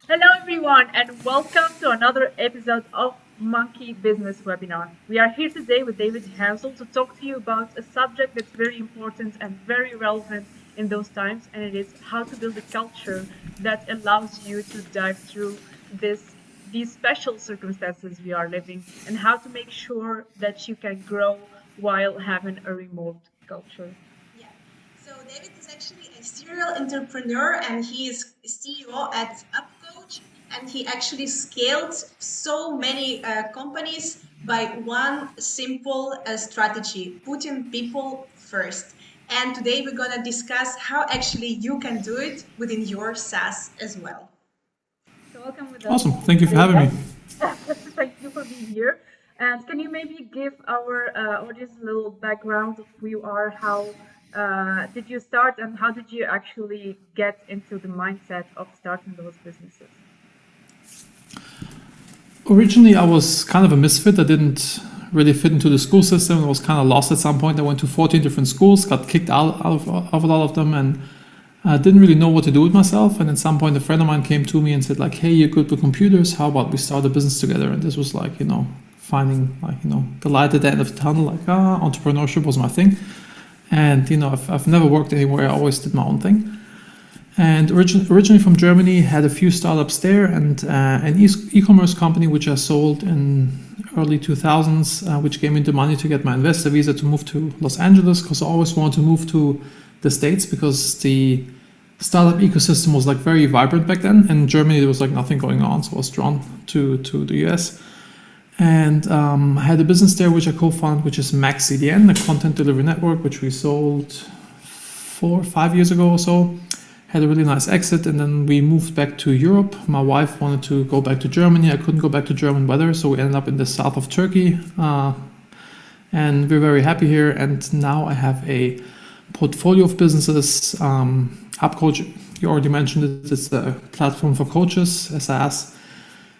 Hello, everyone, and welcome to another episode of Monkey Business Webinar. We are here today with David Henzel to talk to you about a subject that's very important and very relevant in those times, and it is how to build a culture that allows you to dive through these special circumstances we are living, and how to make sure that you can grow while having a remote culture. Yeah. So David is actually a serial entrepreneur and he is CEO at UpCoach, and he actually scaled so many companies by one simple strategy, putting people first. And today we're going to discuss how actually you can do it within your SaaS as well. So welcome with us, Awesome. Thank you for having me. Thank you for being here. And can you maybe give our audience a little background of who you are? How did you start, and how did you actually get into the mindset of starting those businesses? Originally, I was kind of a misfit. I didn't really fit into the school system. I was kind of lost at some point. I went to 14 different schools, got kicked out of a lot of them, and didn't really know what to do with myself. And at some point, a friend of mine came to me and said, like, hey, you're good with computers. How about we start a business together? And this was like, finding the light at the end of the tunnel. Like, entrepreneurship was my thing. And, I've never worked anywhere. I always did my own thing. And originally from Germany, had a few startups there, and an e-commerce company which I sold in early 2000s, which gave me the money to get my investor visa to move to Los Angeles, because I always wanted to move to the States because the startup ecosystem was like very vibrant back then. In Germany, there was like nothing going on, so I was drawn to the US. And I had a business there which I co-founded, which is Max CDN, a content delivery network, which we sold 4 or 5 years ago or so. Had a really nice exit, and then we moved back to Europe. My wife wanted to go back to Germany. I couldn't go back to German weather, so we ended up in the south of Turkey. And we're very happy here. And now I have a portfolio of businesses. UpCoach, you already mentioned it. It's a platform for coaches, a SaaS.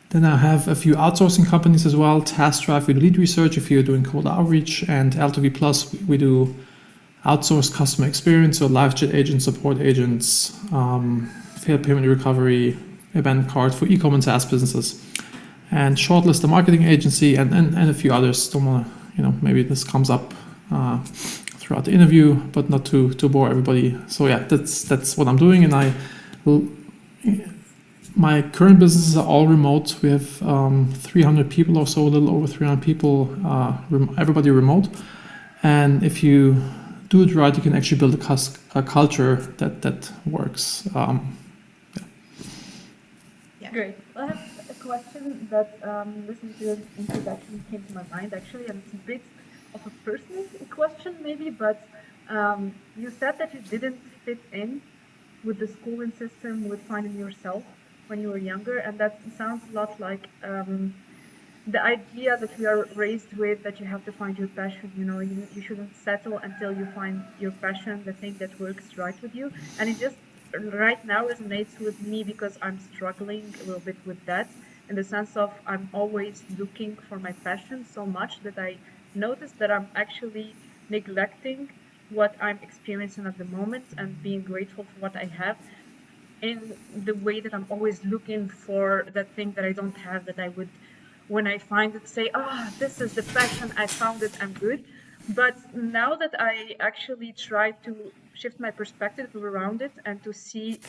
Then I have a few outsourcing companies as well. TaskDrive, we do lead research if you're doing cold outreach. And L2V Plus, we do outsourced customer experience, so live chat agents, support agents, failed payment recovery, event card for e-commerce and SaaS businesses, and Shortlist, the marketing agency, and a few others. Don't want to, maybe this comes up throughout the interview, but not to bore everybody. So yeah, that's what I'm doing, and my current businesses are all remote. We have 300 people or so, a little over 300 people, everybody remote, and if you do it right, you can actually build a culture that works. Yeah. Great. I have a question that listening to your introduction came to my mind actually, and it's a bit of a personal question maybe, but you said that you didn't fit in with the schooling system, with finding yourself when you were younger, and that sounds a lot like the idea that we are raised with, that you have to find your passion. You shouldn't settle until you find your passion, the thing that works right with you. And it just right now resonates with me because I'm struggling a little bit with that, in the sense of I'm always looking for my passion so much that I notice that I'm actually neglecting what I'm experiencing at the moment and being grateful for what I have, in the way that I'm always looking for that thing that I don't have, that I would, when I find it, say, this is the passion, I found it, I'm good. But now that I actually try to shift my perspective around it and to see,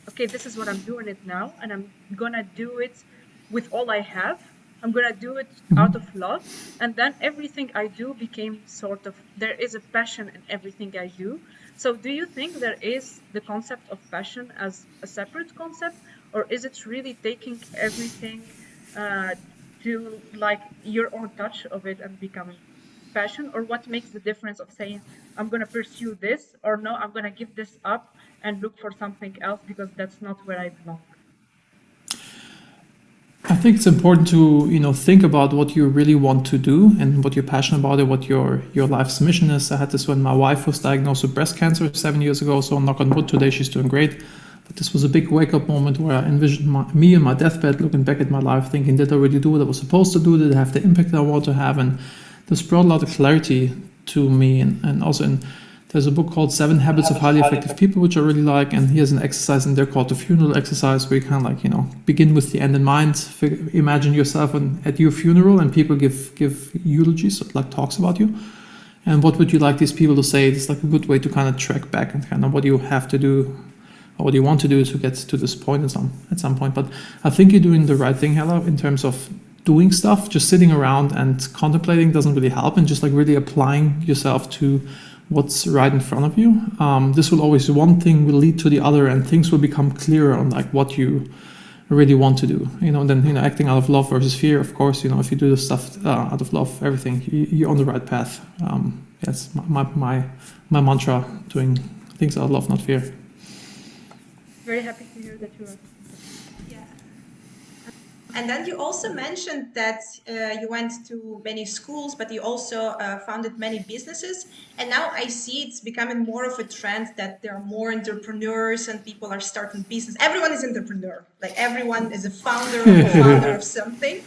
okay, this is what I'm doing it now, and I'm gonna do it with all I have. I'm gonna do it out of love, and then everything I do became sort of, there is a passion in everything I do. So do you think there is the concept of passion as a separate concept, or is it really taking everything to like your own touch of it and becoming passion? Or what makes the difference of saying I'm going to pursue this, or no, I'm going to give this up and look for something else because that's not where I belong? I think it's important to think about what you really want to do and what you're passionate about and what your life's mission is. I had this when my wife was diagnosed with breast cancer 7 years ago, so knock on wood, today she's doing great. But this was a big wake-up moment where I envisioned me in my deathbed, looking back at my life, thinking, did I really do what I was supposed to do? Did I have the impact I want to have? And this brought a lot of clarity to me, and also in there's a book called 7 Habits of Highly Effective People, which I really like, and he has an exercise in there called the funeral exercise, where you kind of like, begin with the end in mind. Imagine yourself at your funeral, and people give eulogies, so like talks about you. And what would you like these people to say? It's like a good way to kind of track back and kind of what you have to do, or what you want to do to get to this point at some point. But I think you're doing the right thing, Hella, in terms of doing stuff. Just sitting around and contemplating doesn't really help, and just like really applying yourself to what's right in front of you. This will always, one thing will lead to the other, and things will become clearer on like what you really want to do. And then acting out of love versus fear. Of course, if you do the stuff out of love, everything, you're on the right path. That's my mantra: doing things out of love, not fear. Very happy to hear that you are. Yeah. And then you also mentioned that you went to many schools, but you also founded many businesses. And now I see it's becoming more of a trend that there are more entrepreneurs and people are starting business. Everyone is entrepreneur. Like everyone is a founder or co-founder of something.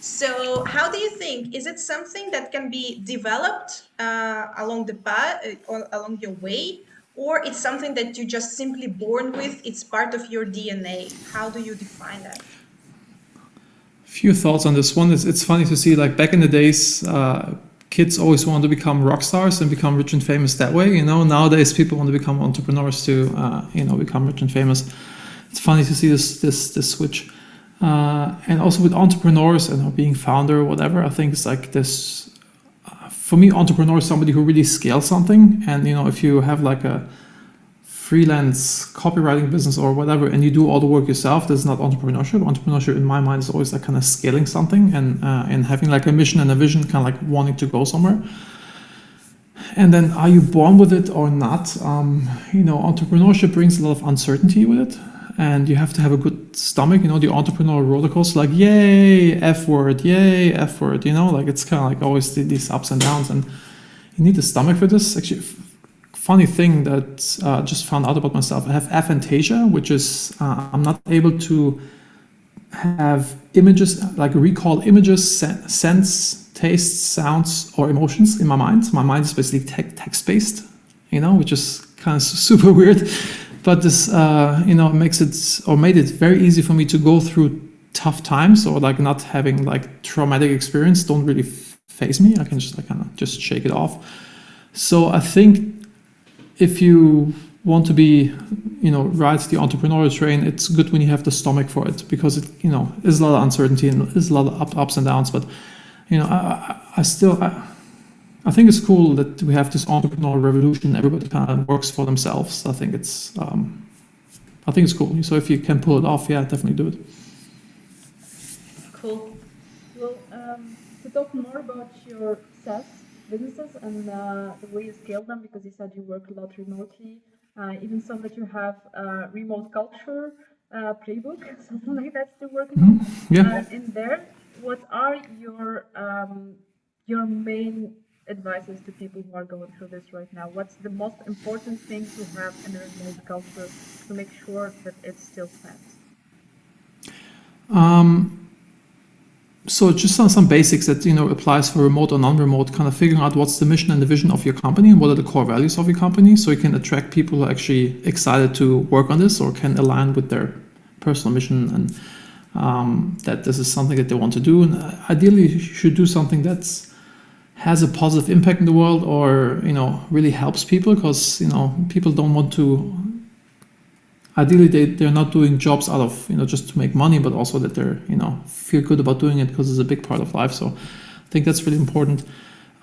So how do you think, is it something that can be developed along the path or along your way? Or it's something that you're just simply born with, it's part of your DNA? How do you define that? Few thoughts on this one. It's funny to see, like back in the days, kids always wanted to become rock stars and become rich and famous that way. Nowadays people want to become entrepreneurs to become rich and famous. It's funny to see this switch. And also with entrepreneurs and being founder or whatever, I think it's like this. For me, entrepreneur is somebody who really scales something. And if you have like a freelance copywriting business or whatever, and you do all the work yourself, that's not entrepreneurship. Entrepreneurship in my mind is always like kind of scaling something and having like a mission and a vision, kind of like wanting to go somewhere. And then are you born with it or not? Entrepreneurship brings a lot of uncertainty with it, and you have to have a good stomach. The entrepreneurial roller coaster, like yay F word, like it's kind of like always these ups and downs, and you need a stomach for this. Actually, funny thing that just found out about myself, I have aphantasia, which is I'm not able to have images, like recall images, sense, taste, sounds, or emotions in my mind. My mind is basically text-based, which is kind of super weird. But this, made it very easy for me to go through tough times, or like not having like traumatic experience don't really faze me. I can just like kind of just shake it off. So I think if you want to be, ride the entrepreneurial train, it's good when you have the stomach for it, because it, is a lot of uncertainty and there's a lot of ups and downs. But, I think it's cool that we have this entrepreneurial revolution. Everybody kind of works for themselves. I think it's cool. So if you can pull it off, yeah, definitely do it. Cool. Well, to talk more about your SaaS businesses and the way you scale them, because you said you work a lot remotely, even some that you have remote culture playbook, something like that still working on. Yeah. In there, what are your main advices to people who are going through this right now? What's the most important thing to have in a remote culture to make sure that it still stands? So just some basics that applies for remote or non-remote, kind of figuring out what's the mission and the vision of your company and what are the core values of your company, so you can attract people who are actually excited to work on this or can align with their personal mission, and that this is something that they want to do. And ideally you should do something that's has a positive impact in the world, or really helps people, because people don't want to, ideally they're not doing jobs out of just to make money, but also that they're feel good about doing it because it's a big part of life. So I think that's really important.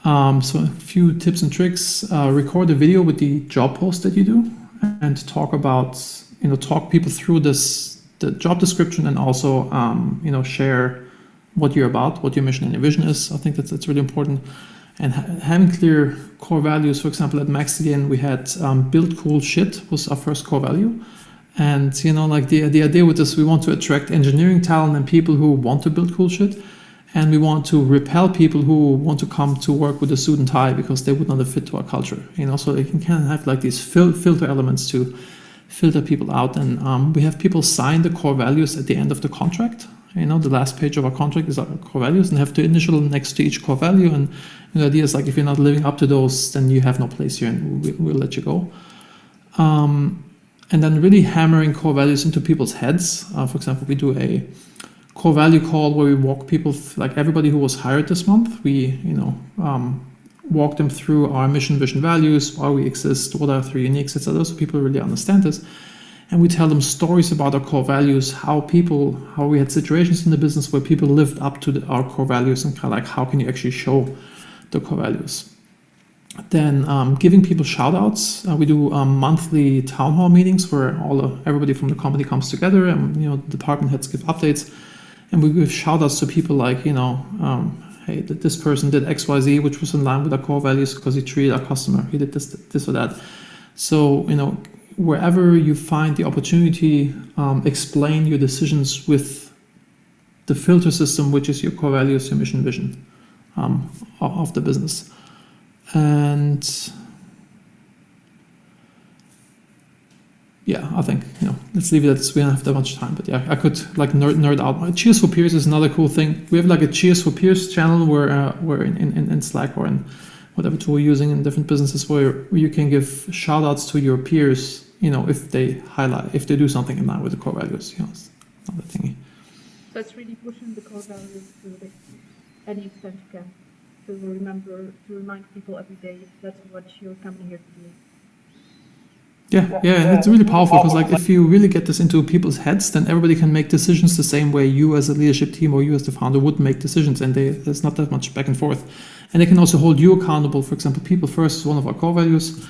So a few tips and tricks: record a video with the job post that you do, and talk about talk people through the job description, and also share what you're about, what your mission and your vision is. I think that's really important. And having clear core values. For example, at Max again, we had build cool shit was our first core value. And like the idea with this, we want to attract engineering talent and people who want to build cool shit, and we want to repel people who want to come to work with a suit and tie because they would not have fit to our culture. So they can kind of have like these filter elements to filter people out. And we have people sign the core values at the end of the contract. the last page of our contract is our core values, and have the initial next to each core value. And the idea is like, if you're not living up to those, then you have no place here, and we'll let you go. And then really hammering core values into people's heads. For example, we do a core value call where we walk people, like everybody who was hired this month, we walk them through our mission, vision, values, why we exist, what are our 3 uniques, etc. So people really understand this. And we tell them stories about our core values, how we had situations in the business where people lived up to our core values, and kind of like, how can you actually show the core values. Then giving people shout outs. We do monthly town hall meetings where everybody from the company comes together, and department heads give updates, and we give shout outs to people like, hey, this person did XYZ, which was in line with our core values because he treated our customer, he did this or that. So wherever you find the opportunity, explain your decisions with the filter system, which is your core values, your mission, vision of the business. And yeah, I think, let's leave it at this. We don't have that much time, but yeah, I could like nerd out. Cheers for Peers is another cool thing. We have like a Cheers for Peers channel where we're in Slack or in whatever tool we're using in different businesses, where you can give shout outs to your peers, if they do something in line with the core values, it's another thingy. So it's really pushing the core values to any extent you can. To remind people every day that's what you're coming here to do. Yeah, and it's really powerful because like if you really get this into people's heads, then everybody can make decisions the same way you as a leadership team or you as the founder would make decisions, and there's not that much back and forth. And they can also hold you accountable. For example, people first is one of our core values,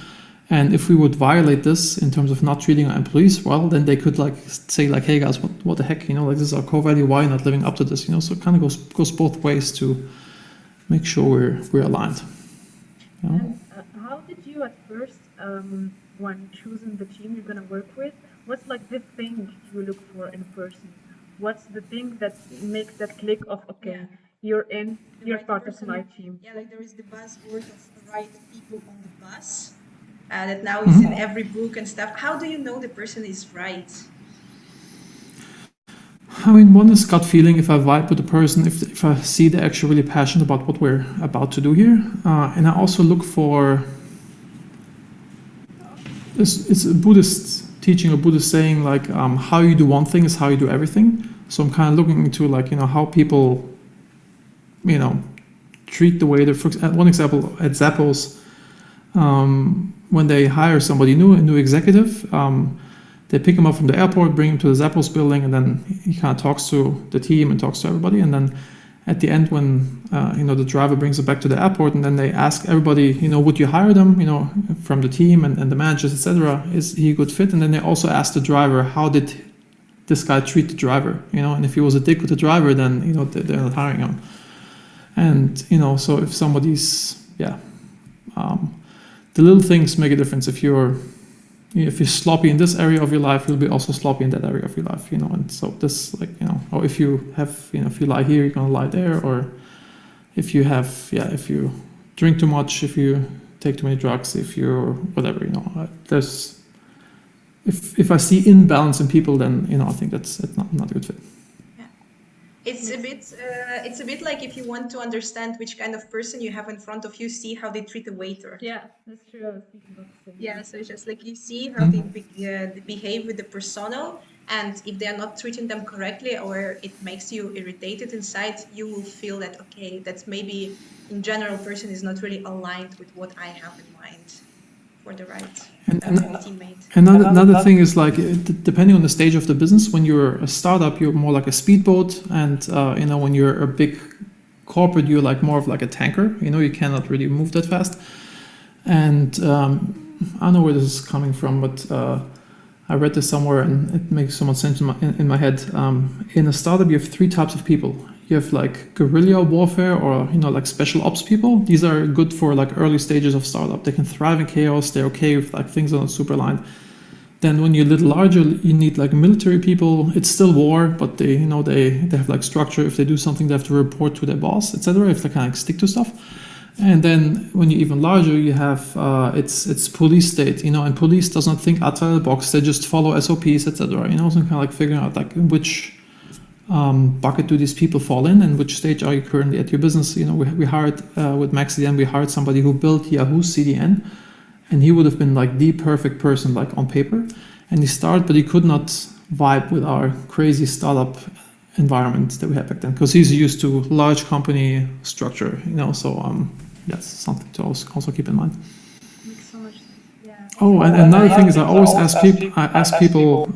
and if we would violate this in terms of not treating our employees well, then they could like say like, hey guys, what the heck, like this is our core value, why are you not living up to this? So it kind of goes both ways to make sure we're aligned. And how did you at first, when choosing the team you're going to work with, what's like the thing you look for in a person? What's the thing that makes that click of, okay, you're part of my team? Yeah, like there is the buzzword of right people on the bus that now is in every book and stuff. How do you know the person is right? I mean, one is gut feeling. If I vibe with the person, if I see they're actually really passionate about what we're about to do here. And I also look for, it's a Buddhist teaching or Buddhist saying, like, how you do one thing is how you do everything. So I'm kind of looking into like, how people, treat the way they're, one example at Zappos, when they hire somebody new, a new executive, they pick him up from the airport, bring him to the Zappos building, and then he kind of talks to the team and talks to everybody. And then at the end, when the driver brings it back to the airport, and then they ask everybody, would you hire them, from the team and the managers, etc. Is he a good fit? And then they also ask the driver, how did this guy treat the driver? And if he was a dick with the driver, then they're not hiring him. And so if somebody's the little things make a difference. If you're sloppy in this area of your life, you'll be also sloppy in that area of your life, and so this, like, or if you have, if you lie here, you're gonna lie there, or if you have, if you drink too much, if you take too many drugs, if you're whatever, there's, if I see imbalance in people, then, I think that's not a good fit. It's a bit like if you want to understand which kind of person you have in front of you, see how they treat a waiter. Yeah, that's true. I was thinking about the same. Yeah, so it's just like you see how they behave with the persona, and if they are not treating them correctly, or it makes you irritated inside, you will feel that, okay, that's maybe in general person is not really aligned with what I have in mind for the right teammate. Another thing is like, depending on the stage of the business, when you're a startup, you're more like a speedboat, and when you're a big corporate, you're like more of like a tanker. You cannot really move that fast. And I don't know where this is coming from, but I read this somewhere, and it makes so much sense in my head. In a startup, you have 3 types of people. You have like guerrilla warfare, or like special ops people. These are good for like early stages of startup. They can thrive in chaos. They're okay if like things are not super aligned. Then when you're a little larger, you need like military people. It's still war, but they have like structure. If they do something, they have to report to their boss, etc. If they kind of stick to stuff. And then when you're even larger, you have it's police state, and police does not think outside the box. They just follow SOPs, etc. So kind of like figuring out like which bucket do these people fall in, and which stage are you currently at your business? We hired with MaxCDN, we hired somebody who built Yahoo's CDN, and he would have been like the perfect person, like on paper. And he started, but he could not vibe with our crazy startup environment that we had back then, because he's used to large company structure, so that's something to also keep in mind. Makes so much sense. Yeah. Oh, and another thing is I always ask people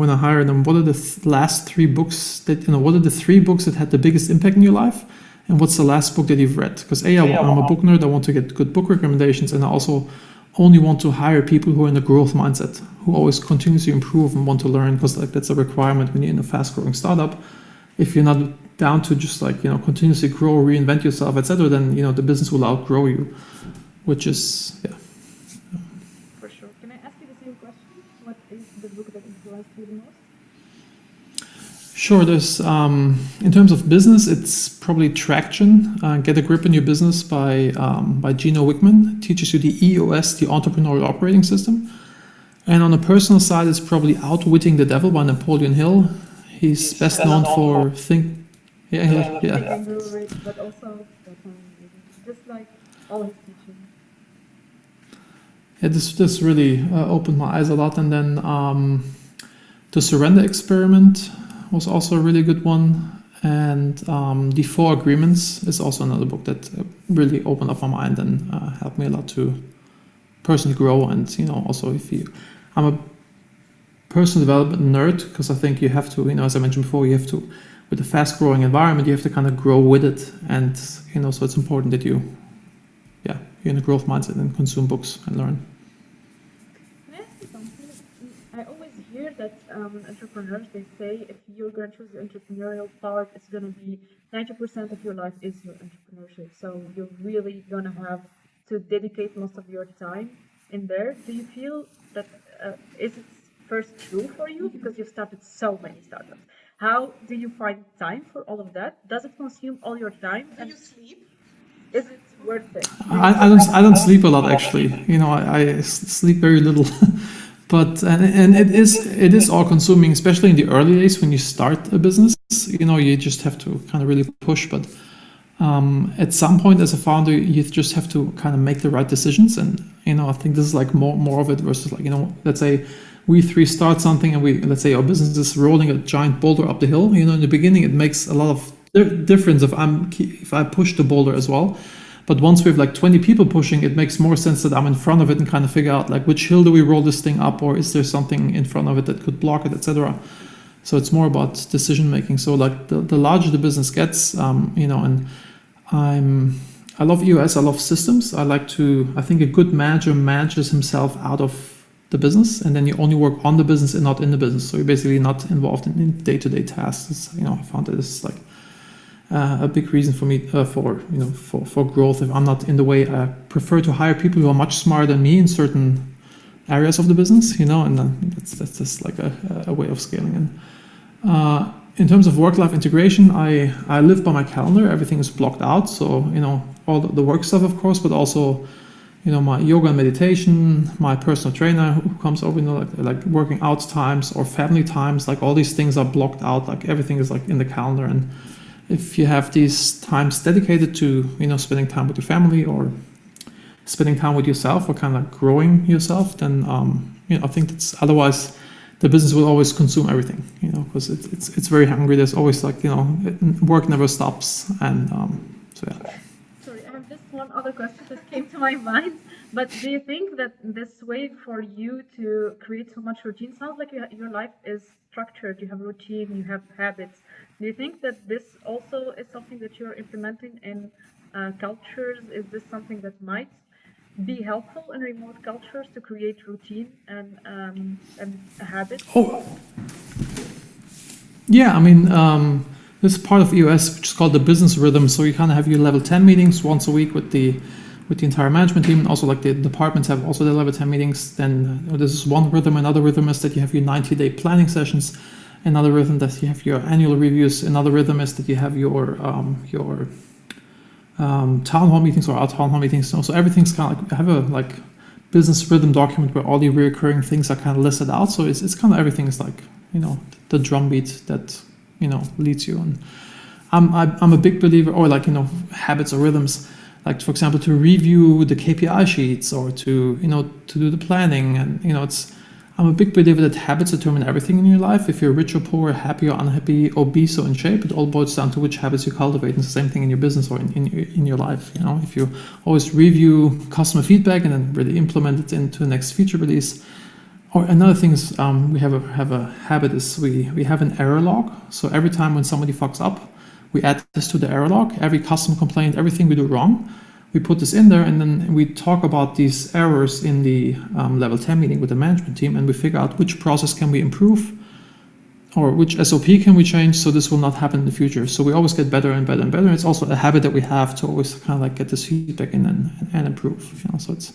when I hire them, what are the last 3 books that, what are the 3 books that had the biggest impact in your life? And what's the last book that you've read? Because I'm a book nerd, I want to get good book recommendations, and I also only want to hire people who are in a growth mindset, who always continuously improve and want to learn, because like that's a requirement when you're in a fast-growing startup. If you're not down to just like continuously grow, reinvent yourself, etc., then the business will outgrow you, which is For sure. Can I ask you the same question? What is the book that influenced you the most? Sure. There's in terms of business, it's probably Traction. Get a Grip in Your Business by Gino Wickman. It teaches you the EOS, the Entrepreneurial Operating System. And on the personal side, it's probably Outwitting the Devil by Napoleon Hill. He's best known for Think. Yeah. But also just like all his teaching. Yeah, this really opened my eyes a lot. And then The Surrender Experiment was also a really good one. And The 4 Agreements is also another book that really opened up my mind and helped me a lot to personally grow. And also I'm a personal development nerd, because I think you have to, as I mentioned before, you have to, with a fast growing environment, you have to kind of grow with it. And so it's important that you're in a growth mindset and consume books and learn. Can I ask you something? I always hear that entrepreneurs, they say if you're going to choose the entrepreneurial part, it's going to be 90% of your life is your entrepreneurship. So you're really going to have to dedicate most of your time in there. Do you feel that is it first true for you, because you've started so many startups? How do you find time for all of that? Does it consume all your time? Do you sleep? Is it worth it? I don't sleep a lot, actually. I sleep very little. But and it is all consuming, especially in the early days when you start a business. You just have to kind of really push. But at some point as a founder, you just have to kind of make the right decisions. And I think this is like more of it versus like let's say we 3 start something, and let's say our business is rolling a giant boulder up the hill. In the beginning, it makes a lot of difference if I push the boulder as well. But once we have like 20 people pushing, it makes more sense that I'm in front of it and kind of figure out like which hill do we roll this thing up, or is there something in front of it that could block it, etc. So it's more about decision making. So like the larger the business gets, and I love EOS, I love systems. I think a good manager manages himself out of the business, and then you only work on the business and not in the business. So you're basically not involved in day-to-day tasks. I found that this is like a big reason for me for growth. If I'm not in the way, I prefer to hire people who are much smarter than me in certain areas of the business. And that's just like a way of scaling. And in terms of work-life integration, I live by my calendar. Everything is blocked out. So all the work stuff, of course, but also my yoga and meditation, my personal trainer who comes over, like working out times or family times, like all these things are blocked out. Like everything is like in the calendar. And if you have these times dedicated to, spending time with your family or spending time with yourself or kind of growing yourself, then, I think that's, otherwise the business will always consume everything, because it's very hungry. There's always like, work never stops. And so, yeah. Sorry, I have just one other question that came to my mind. But do you think that this way for you to create so much routine, sounds like your life is structured, you have routine, you have habits. Do you think that this also is something that you're implementing in cultures? Is this something that might be helpful in remote cultures to create routine and habits? Oh, yeah. This is part of EOS, which is called the business rhythm. So you kind of have your level 10 meetings once a week with the entire management team, and also like the departments have also their level 10 meetings. Then this is one rhythm. Another rhythm is that you have your 90-day planning sessions. Another rhythm that you have your annual reviews. Another rhythm is that you have your town hall meetings or our town hall meetings. So everything's kind of like, I have a business rhythm document where all the recurring things are kind of listed out. So it's kind of everything is like, the drumbeat that leads you. And I'm a big believer, or like, habits or rhythms, like for example, to review the KPI sheets or to do the planning. And I'm a big believer that habits determine everything in your life. If you're rich or poor, happy or unhappy, obese or in shape, it all boils down to which habits you cultivate. And it's the same thing in your business or in your life. If you always review customer feedback and then really implement it into the next feature release. Or another thing is we have a habit is we have an error log. So every time when somebody fucks up, we add this to the error log. Every customer complaint, everything we do wrong, we put this in there, and then we talk about these errors in the level 10 meeting with the management team, and we figure out which process can we improve or which SOP can we change so this will not happen in the future. So we always get better and better and better. It's also a habit that we have to always kind of like get this feedback in and improve. So it's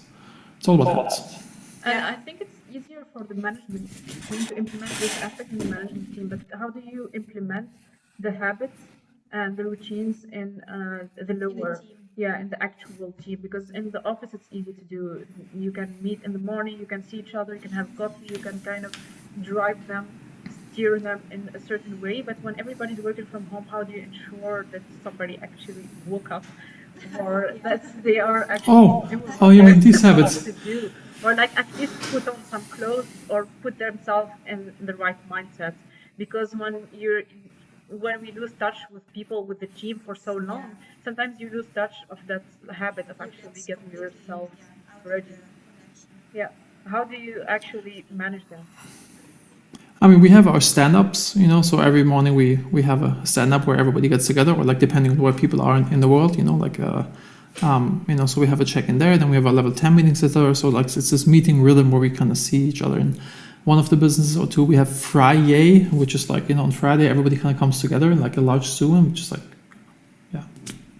all about habits. And I think it's easier for the management team to implement this aspect in the management team, but how do you implement the habits and the routines in the lower, in the actual team? Because in the office it's easy to do. You can meet in the morning, you can see each other, you can have coffee, you can kind of drive them, steer them in a certain way. But when everybody's working from home, how do you ensure that somebody actually woke up or that they are actually you mean these habits? To do? Or like at least put on some clothes or put themselves in the right mindset. Because when we lose touch with people, with the team for so long, sometimes you lose touch of that habit of actually getting yourself ready. Yeah. How do you actually manage that? I mean, we have our stand-ups, so every morning we have a stand-up where everybody gets together, or like depending on where people are in the world, so we have a check-in there, then we have a level 10 meetings there, so like it's this meeting rhythm where we kind of see each other. And one of the businesses or two, we have Friday, which is like, on Friday, everybody kind of comes together in like a large Zoom, which is like,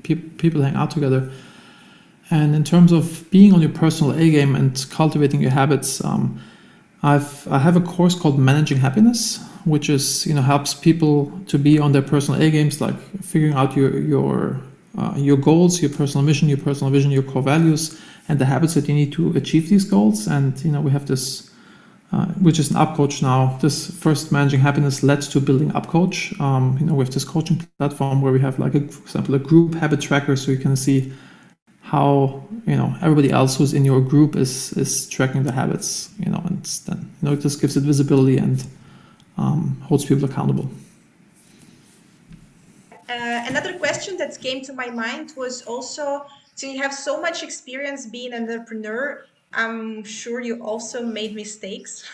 people hang out together. And in terms of being on your personal A game and cultivating your habits, I have a course called Managing Happiness, which is, helps people to be on their personal A games, like figuring out your goals, your personal mission, your personal vision, your core values, and the habits that you need to achieve these goals. And, we have this, which is an UpCoach now. This first Managing Happiness led to building UpCoach. We have this coaching platform where we have like, for example, a group habit tracker, so you can see how, everybody else who's in your group is tracking the habits, and then, it just gives it visibility and holds people accountable. Another question that came to my mind was also, so you have so much experience being an entrepreneur, I'm sure you also made mistakes.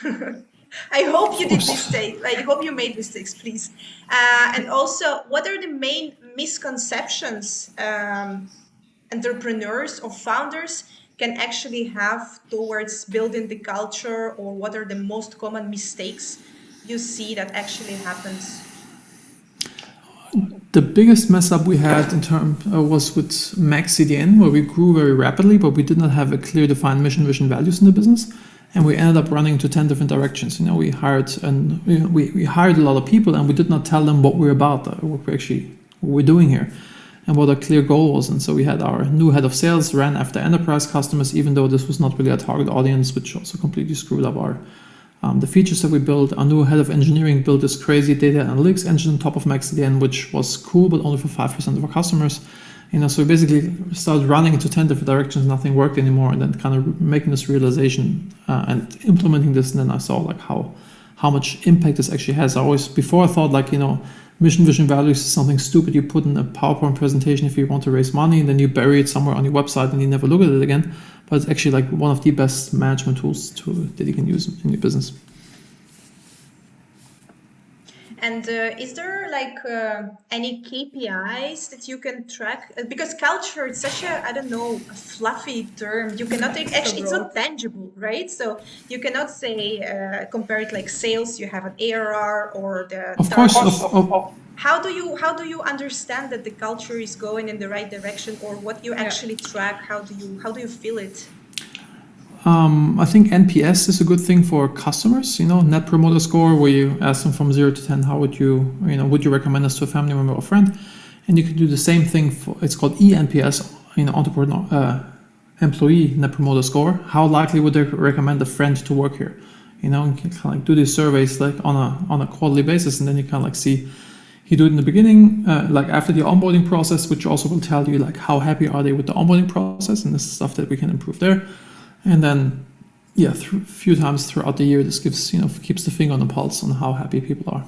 I hope you did mistakes. I hope you made mistakes, please. And also, what are the main misconceptions entrepreneurs or founders can actually have towards building the culture, or what are the most common mistakes you see that actually happens? The biggest mess up we had in terms was with Max CDN, where we grew very rapidly, but we did not have a clear defined mission, vision, values in the business, and we ended up running to 10 different directions. We hired we hired a lot of people, and we did not tell them what we're about, what we're doing here, and what our clear goal was. And so we had our new head of sales ran after enterprise customers, even though this was not really our target audience, which also completely screwed up our the features that we built. Our new head of engineering built this crazy data analytics engine on top of MaxCDN, which was cool, but only for 5% of our customers. So we basically started running into 10 different directions, nothing worked anymore, and then kind of making this realization and implementing this. And then I saw like how much impact this actually has. Before I thought like, mission, vision, values is something stupid you put in a PowerPoint presentation if you want to raise money, and then you bury it somewhere on your website and you never look at it again. But it's actually like one of the best management tools that you can use in your business. And is there like any KPIs that you can track? Because culture, it's such a fluffy term. You cannot actually, it's not tangible, right? So you cannot say, compare it like sales, you have an ARR or the... Of course. How do you understand that the culture is going in the right direction, or what you actually track? How do you feel it? I think NPS is a good thing for customers, Net Promoter Score, where you ask them from 0 to 10, how would you recommend us to a family member or friend? And you can do the same thing it's called eNPS, entrepreneur, employee Net Promoter Score. How likely would they recommend a friend to work here? You can kind of like do these surveys like on a quarterly basis, and then you kind of like see, You do it in the beginning, like after the onboarding process, which also will tell you like how happy are they with the onboarding process, and this is stuff that we can improve there. And then, yeah, a few times throughout the year, this gives, keeps the finger on the pulse on how happy people are.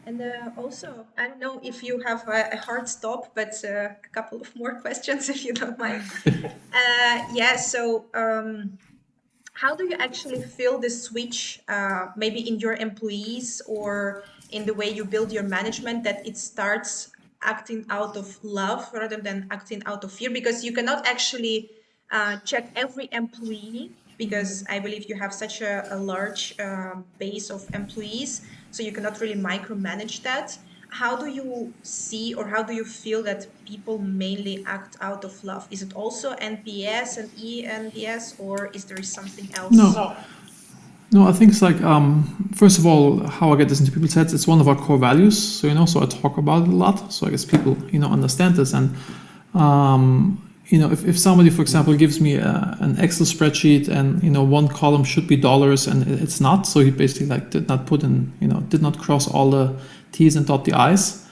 And also, I don't know if you have a hard stop, but a couple of more questions, if you don't mind. How do you actually feel the switch, maybe in your employees or in the way you build your management, that it starts acting out of love rather than acting out of fear? Because you cannot actually check every employee, because I believe you have such a large base of employees, so you cannot really micromanage that. How do you see, or how do you feel that people mainly act out of love? Is it also NPS and ENPS, or is there something else? No, I think it's like, first of all, how I get this into people's heads, it's one of our core values. So, so I talk about it a lot. So I guess people, understand this. And, if somebody, for example, gives me an Excel spreadsheet and, one column should be dollars and it's not. So he basically like did not put in, did not cross all the T's and dot the I's,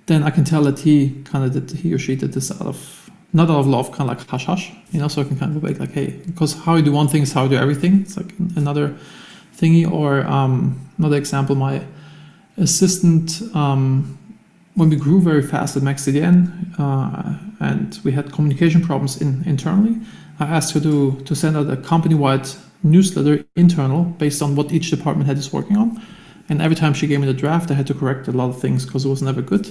then I can tell that he or she did this not out of love, kind of like hush hush, so I can kind of go back like, hey, because how you do one thing is how you do everything. It's like another thingy. Or another example, my assistant, when we grew very fast at MaxCDN, and we had communication problems internally, I asked her to send out a company-wide newsletter internal based on what each department head is working on. And every time she gave me the draft, I had to correct a lot of things because it was never good.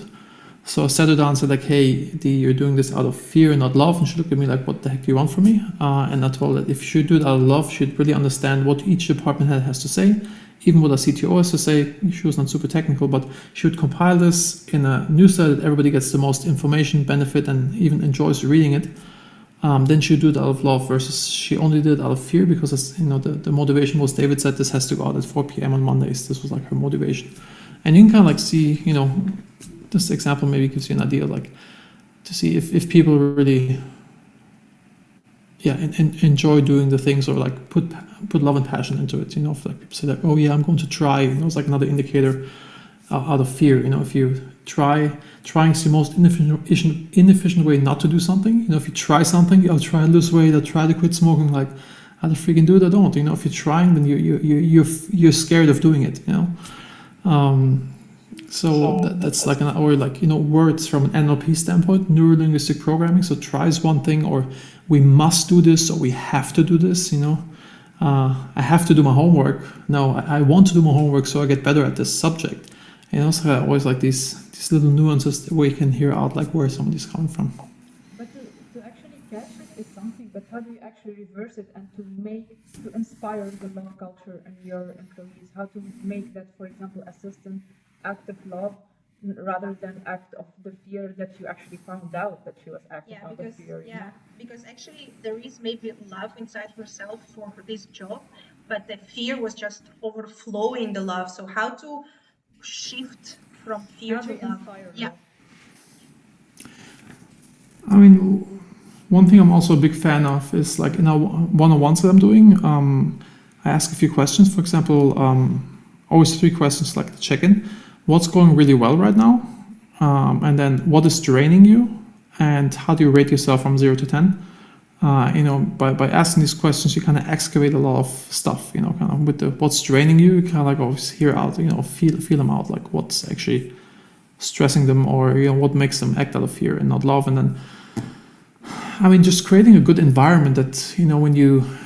So I sat her down and said like, hey, you're doing this out of fear and not love. And she looked at me like, what the heck do you want from me? And I told her that if she do it out of love, she'd really understand what each department head has to say, even what a CTO has to say. She was not super technical, but she would compile this in a newsletter that everybody gets the most information, benefit, and even enjoys reading it. Then she would do it out of love, versus she only did it out of fear because, the motivation was, David said this has to go out at 4 p.m. on Mondays. This was like her motivation. And you can kind of like see, this example maybe gives you an idea, like to see if people really, enjoy doing the things, or like put love and passion into it. If like people say like, oh yeah, I'm going to try. It's like another indicator out of fear. If you trying is the most inefficient way not to do something. If you try something, I'll try to lose weight, I'll try to quit smoking. Like, either freaking do it or don't. If you're trying, then you're scared of doing it. So that's like words from an NLP standpoint, neuro-linguistic programming. So try is one thing, or we must do this, or we have to do this. I have to do my homework. No, I want to do my homework so I get better at this subject. So I always like these little nuances where you can hear out like where somebody's coming from. But to actually catch it is something, but how do you actually reverse it and to inspire the love culture in your employees? How to make that, for example, assistant act of love rather than act of the fear that you actually found out that she was acting out of fear? Because actually there is maybe love inside herself for this job, but the fear was just overflowing the love. So how to shift from fear to love? I mean, one thing I'm also a big fan of is like in our one-on-ones that I'm doing, I ask a few questions. For example, always 3 questions like the check-in. What's going really well right now? And then what is draining you? And how do you rate yourself from 0 to 10? By asking these questions, you kind of excavate a lot of stuff, kind of with what's draining you, you kind of like always hear out, feel them out, like what's actually stressing them, or, what makes them act out of fear and not love. And then, I mean, just creating a good environment that,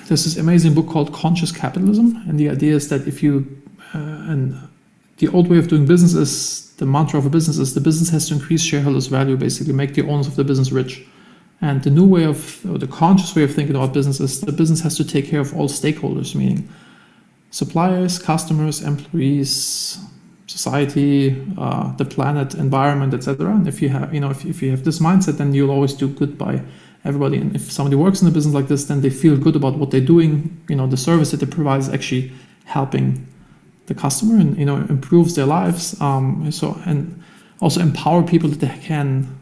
there's this amazing book called Conscious Capitalism. And the idea is that if you, and the old way of doing business is, the mantra of a business is the business has to increase shareholders' value, basically make the owners of the business rich. And the new way or the conscious way of thinking about business is the business has to take care of all stakeholders, meaning suppliers, customers, employees, society, the planet, environment, etc. And if you have, if you have this mindset, then you'll always do good by everybody. And if somebody works in a business like this, then they feel good about what they're doing. The service that they provide is actually helping the customer and improves their lives. And also empower people that they can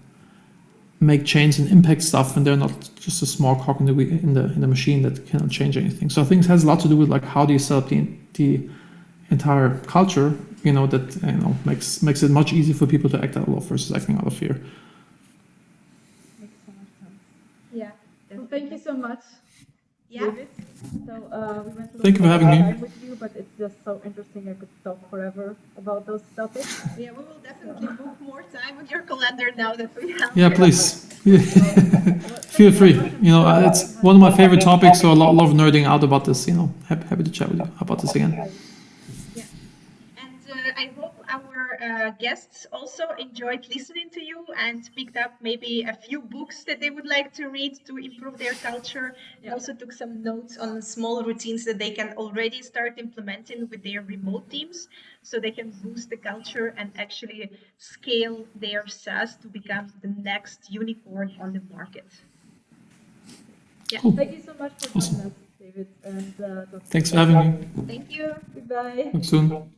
make change and impact stuff, and they're not just a small cog in the machine that cannot change anything. So I think it has a lot to do with like how do you set up the entire culture that makes it much easier for people to act out of love versus acting out of fear. Makes so much sense. Yeah. Well, thank you so much, Yeah. David. So we went a Thank you for little having bit me. time with you, but it's just so interesting. I could talk forever about those topics. Yeah, we will definitely book more time on your calendar now that we have. Yeah, please. Feel free. It's one of my favorite topics, so I love nerding out about this. Happy to chat with you about this again. Yeah. And I hope our guests also enjoyed listening to you and picked up maybe a few books that they would like to read to improve their culture. And also took some notes on small routines that they can already start implementing with their remote teams so they can boost the culture and actually scale their SaaS to become the next unicorn on the market. Yeah. Cool. Thank you so much for joining us, David. And Thanks for having me. Thank you. goodbye. Talk soon.